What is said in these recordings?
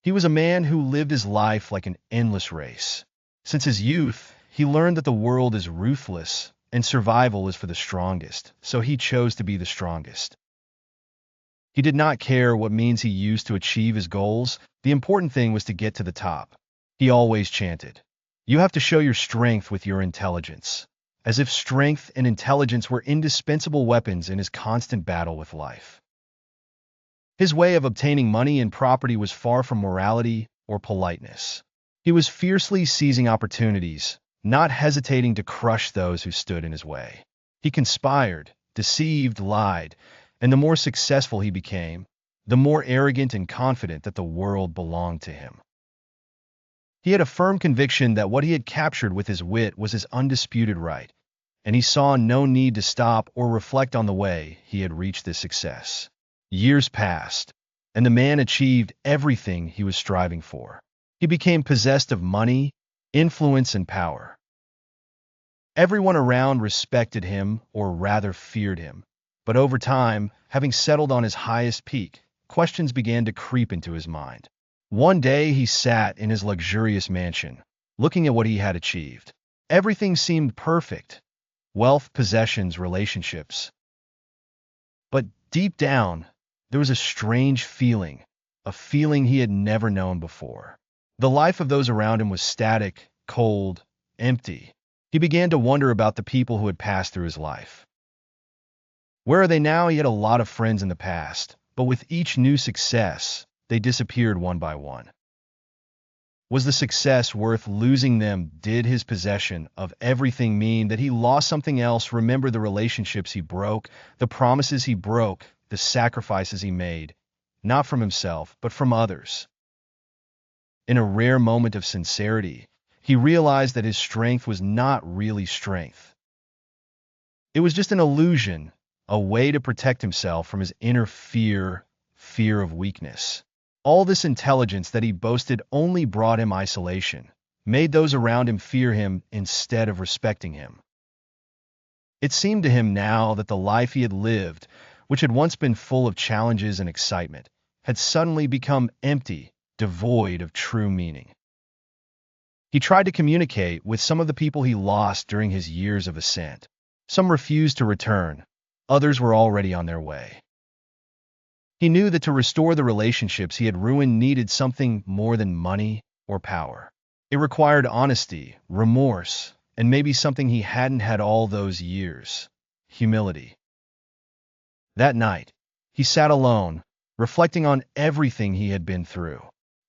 He was a man who lived his life like an endless race. Since his youth, he learned that the world is ruthless and survival is for the strongest, so he chose to be the strongest. He did not care what means he used to achieve his goals. The important thing was to get to the top. He always chanted, "You have to show your strength with your intelligence," as if strength and intelligence were indispensable weapons in his constant battle with life. His way of obtaining money and property was far from morality or politeness. He was fiercely seizing opportunities, not hesitating to crush those who stood in his way. He conspired, deceived, lied, and the more successful he became, the more arrogant and confident that the world belonged to him. He had a firm conviction that what he had captured with his wit was his undisputed right, and he saw no need to stop or reflect on the way he had reached this success. Years passed, and the man achieved everything he was striving for. He became possessed of money, influence, and power. Everyone around respected him, or rather feared him. But over time, having settled on his highest peak, questions began to creep into his mind. One day he sat in his luxurious mansion, looking at what he had achieved. Everything seemed perfect: wealth, possessions, relationships. But deep down, there was a strange feeling, a feeling he had never known before. The life of those around him was static, cold, empty. He began to wonder about the people who had passed through his life. Where are they now? He had a lot of friends in the past, but with each new success, they disappeared one by one. Was the success worth losing them? Did his possession of everything mean that he lost something else? Remember the relationships he broke, the promises he broke, the sacrifices he made, not from himself, but from others. In a rare moment of sincerity, he realized that his strength was not really strength. It was just an illusion, a way to protect himself from his inner fear of weakness. All this intelligence that he boasted only brought him isolation, made those around him fear him instead of respecting him. It seemed to him now that the life he had lived, which had once been full of challenges and excitement, had suddenly become empty, devoid of true meaning. He tried to communicate with some of the people he lost during his years of ascent. Some refused to return, others were already on their way. He knew that to restore the relationships he had ruined needed something more than money or power. It required honesty, remorse, and maybe something he hadn't had all those years: humility. That night, he sat alone, reflecting on everything he had been through.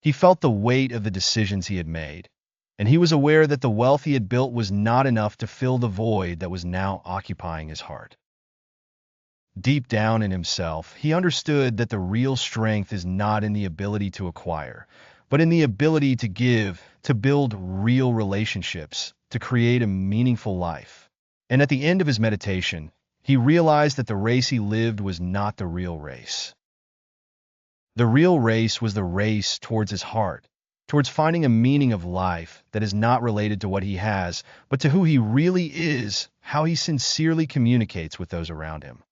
He felt the weight of the decisions he had made, and he was aware that the wealth he had built was not enough to fill the void that was now occupying his heart. Deep down in himself, he understood that the real strength is not in the ability to acquire, but in the ability to give, to build real relationships, to create a meaningful life. And at the end of his meditation, he realized that the race he lived was not the real race. The real race was the race towards his heart, towards finding a meaning of life that is not related to what he has, but to who he really is, how he sincerely communicates with those around him.